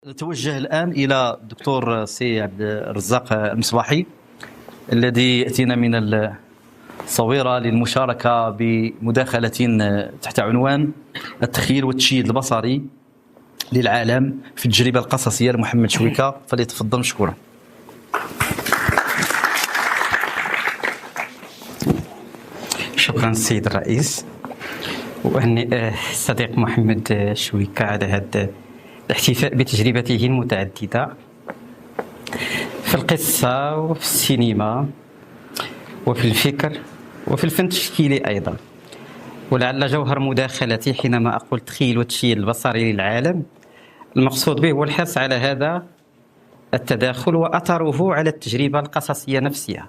نتوجه الآن إلى الدكتور سي عبد الرزاق المصباحي الذي يأتينا من الصويرة للمشاركة بمداخلة تحت عنوان التخييل والتشييد البصري للعالم في التجربة القصصية لمحمد شويكة. فليتفضل مشكورا. شكرا السيد الرئيس، وأهنئ الصديق محمد شويكة على هذا الاحتفاء بتجربته المتعددة في القصة وفي السينما وفي الفكر وفي الفن التشكيلي أيضا. ولعل جوهر مداخلتي حينما أقول تخيل والتشييد البصري للعالم، المقصود به هو الحرص على هذا التداخل وأثره على التجربة القصصية نفسها،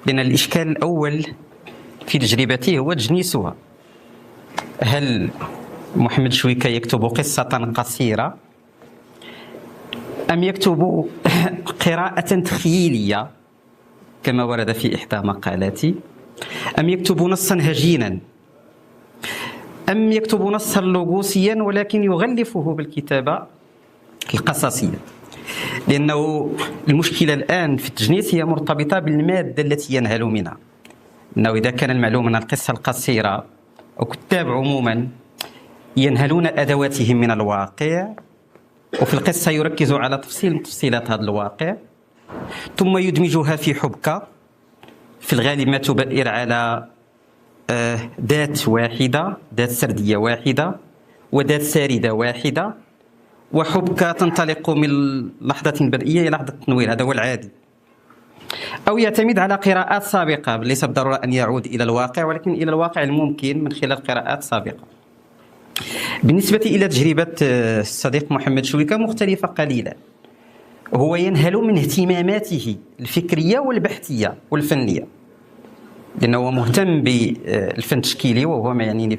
لأن الإشكال الأول في تجربته هو تجنيسها. هل محمد شويكة يكتب قصة قصيرة أم يكتب قراءة تخيلية كما ورد في إحدى مقالاتي، أم يكتب نصا هجينا، أم يكتب نصا لوغوسيا ولكن يغلفه بالكتابة القصصية؟ لأنه المشكلة الآن في التجنيس هي مرتبطة بالمادة التي ينهل منها. أنه إذا كان المعلوم أن القصة القصيرة أو كتاب عموما ينهلون أدواتهم من الواقع، وفي القصة يركز على تفصيلات هذا الواقع، ثم يدمجها في حبكة في الغالب ما تبئر على ذات واحدة، ذات سردية واحدة وذات ساردة واحدة، وحبكة تنطلق من لحظة بدئية إلى لحظة تنوير. هذا هو العادي. أو يعتمد على قراءات سابقة، ليس بالضرورة أن يعود إلى الواقع، ولكن إلى الواقع الممكن من خلال قراءات سابقة. بالنسبة إلى تجربة الصديق محمد شويكة مختلفة قليلا. هو ينهل من اهتماماته الفكرية والبحثية والفنية، لأنه هو مهتم بالفن التشكيلي، وهو ما يعنيني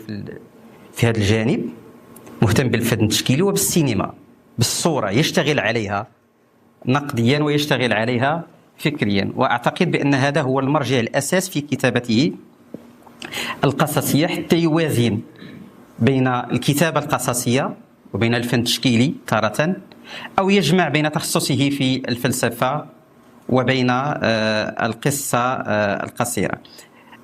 في هذا الجانب. مهتم بالفن التشكيلي وبالسينما، بالصورة يشتغل عليها نقديا ويشتغل عليها فكريا. وأعتقد بأن هذا هو المرجع الأساس في كتابته القصصية، حتى يوازن بين الكتابة القصصية وبين الفن التشكيلي تارة، أو يجمع بين تخصصه في الفلسفة وبين القصة القصيرة.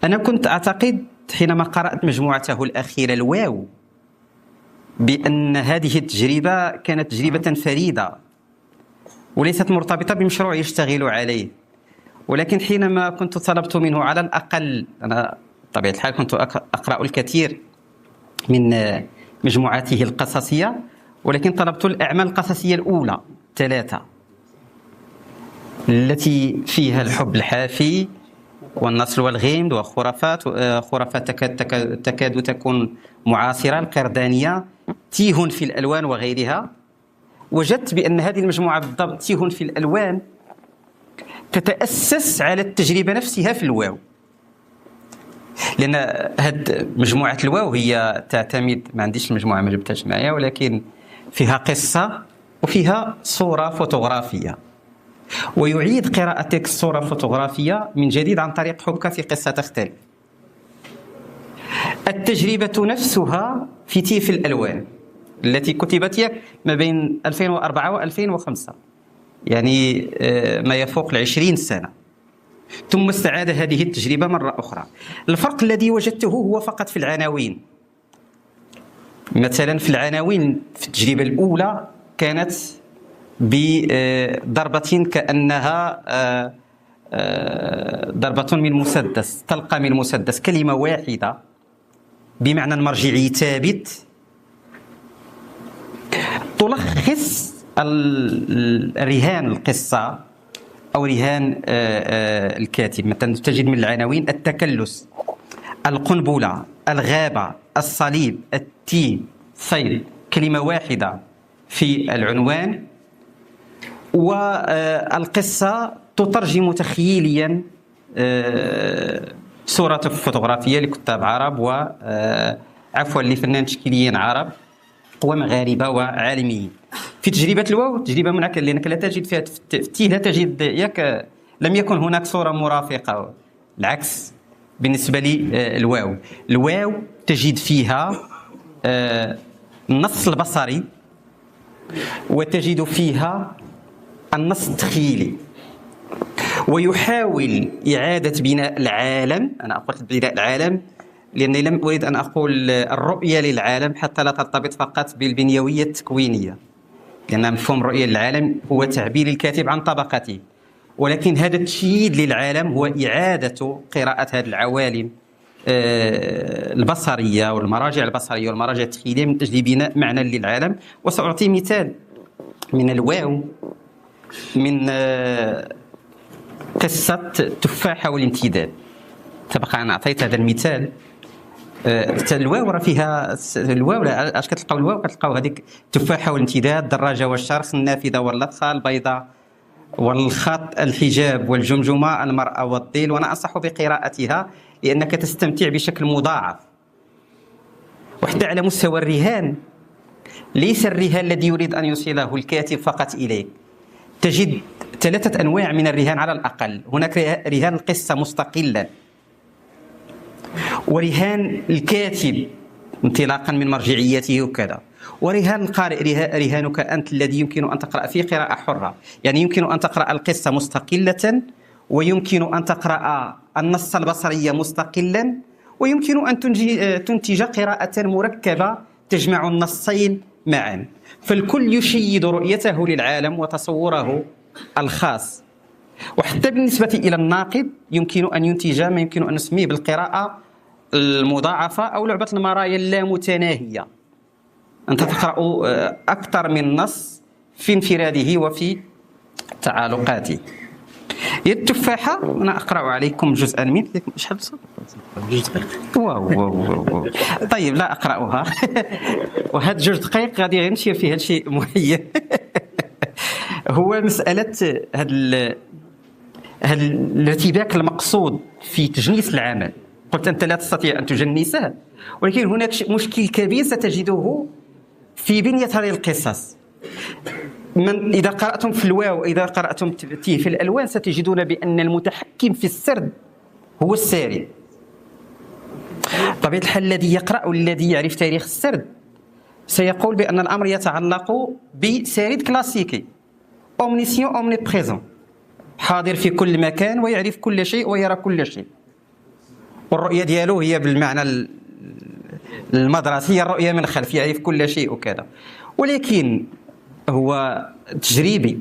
أنا كنت أعتقد حينما قرأت مجموعته الأخيرة الواو بأن هذه التجربة كانت تجربة فريدة وليست مرتبطة بمشروع يشتغل عليه. ولكن حينما كنت طلبت منه على الأقل، أنا بطبيعة الحال كنت أقرأ الكثير من مجموعاته القصصية، ولكن طلبت الأعمال القصصية الأولى 3 التي فيها الحب الحافي والنصل والغمد وخرافات. خرافات تكاد تكون معاصرة، القردانية، تيه في الألوان وغيرها. وجدت بأن هذه المجموعة بالضبط، تيه في الألوان، تتأسس على التجربة نفسها في الواو. لأن هذه مجموعة الواو هي تعتمد، ما عنديش المجموعة ما جبتهاش معايا، ولكن فيها قصة وفيها صورة فوتوغرافية، ويعيد قراءة تلك الصورة الفوتوغرافية من جديد عن طريق حبكة في قصة تختلف. التجربة نفسها في تيف الألوان التي كتبت ما بين 2004 و2005، يعني ما يفوق 20 سنة، ثم استعاد هذه التجربة مرة أخرى. الفرق الذي وجدته هو فقط في العناوين. مثلا في العناوين في التجربة الأولى كانت بضربة كأنها ضربة من مسدس، طلقة من مسدس، كلمة واحدة بمعنى مرجعي ثابت تلخص رهان القصة أو رهان الكاتب. مثلا تجد من العناوين التكلس، القنبلة، الغابة، الصليب، التين، صيد، كلمة واحدة في العنوان. والقصة تترجم تخيليا صورة فوتوغرافية لكتاب عرب عفوا لفنان تشكيليين عرب ومغاربة وعالميين. في تجربة الواو تجربة منعكسة، لأنك لا تجد فيها تفتيه، لا تجد لم يكن هناك صورة مرافقة. العكس بالنسبة لي الواو تجد فيها النص البصري وتجد فيها النص التخيلي، ويحاول إعادة بناء العالم. أنا قلت بناء العالم لأني لم أريد أن أقول الرؤية للعالم حتى لا ترتبط فقط بالبنيوية التكوينية، لأن مفهوم الرؤية للعالم هو تعبير الكاتب عن طبقته، ولكن هذا التشييد للعالم هو إعادة قراءة هذه العوالم البصرية والمراجع البصرية والمراجع التخيلية من أجل بناء معنى للعالم. وسأعطي مثال من الواو، من قصة التفاحة والامتداد. سبق أن أعطيت هذا المثال. الواو راه فيها الواو، اش كتلقاو الواو؟ كتلقاو هذيك التفاحة والامتداد، الدراجة والشرخ، النافذة واللطخة، البيضة والخط، الحجاب والجمجمة، المرأة والظل. وأنا أنصح بقراءتها لأنك تستمتع بشكل مضاعف. وحتى على مستوى الرهان، ليس الرهان الذي يريد أن يوصله الكاتب فقط إليك، تجد 3 أنواع من الرهان على الأقل. هناك رهان القصة مستقلا، ورهان الكاتب انطلاقا من مرجعيته وكذا، ورهان القارئ رهانك أنت الذي يمكن أن تقرأ فيه قراءة حرة. يعني يمكن أن تقرأ القصة مستقلة، ويمكن أن تقرأ النص البصري مستقلا، ويمكن أن تنتج قراءة مركبة تجمع النصين معا. فالكل يشيد رؤيته للعالم وتصوره الخاص. وحتى بالنسبة إلى الناقد يمكن أن ينتج ما يمكن أن نسميه بالقراءة المضاعفة أو لعبة المرايا اللامتناهية. أنت تقرأ أكثر من نص في انفراده وفي تعالقاته. التفاحة أنا أقرأ عليكم جزءا منه. شحال صار؟ واو. طيب لا أقرأها. وهاد 2 دقائق غادي نشير فيها لشيء معين. هو مسألة هذا الارتباك المقصود في تجنيس العمل. قلت أنت لا تستطيع أن تجنسه، ولكن هناك مشكل كبير ستجده في بنية هذه القصص. إذا قرأتم في الواو، إذا قرأتم في الألوان، ستجدون بأن المتحكم في السرد هو السارد. طبيعة الحال الذي يقرأ، الذي يعرف تاريخ السرد، سيقول بأن الأمر يتعلق بسارد كلاسيكي، اومنيسيون اومني بريزون، حاضر في كل مكان ويعرف كل شيء ويرى كل شيء. والرؤية ديالو هي بالمعنى المدرسي، الرؤية من الخلف، يعرف كل شيء وكذا. ولكن هو تجريبي،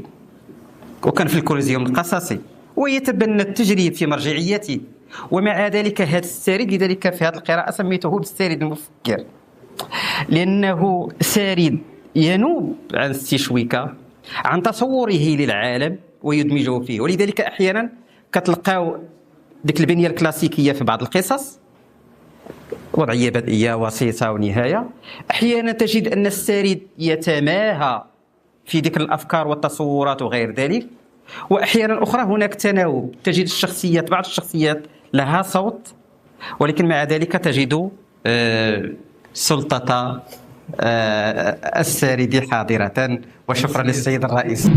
وكان في الكوليزيوم القصصي، ويتبنى التجريب في مرجعيته. ومع ذلك هذا السارد، لذلك في هذه القراءة سميته بالسارد المفكر، لأنه سارد ينوب عن التشويكة، عن تصوره للعالم ويدمجه فيه. ولذلك أحيانا كتلقاو ديك البنية الكلاسيكية في بعض القصص، وضعية بدئية وسيطة ونهاية. أحيانا تجد أن السارد يتماهى في ذكر الأفكار والتصورات وغير ذلك، وأحيانا أخرى هناك تناوب، تجد الشخصيات، بعض الشخصيات لها صوت، ولكن مع ذلك تجد سلطة السارد حاضرة. وشكرا للسيد الرئيس.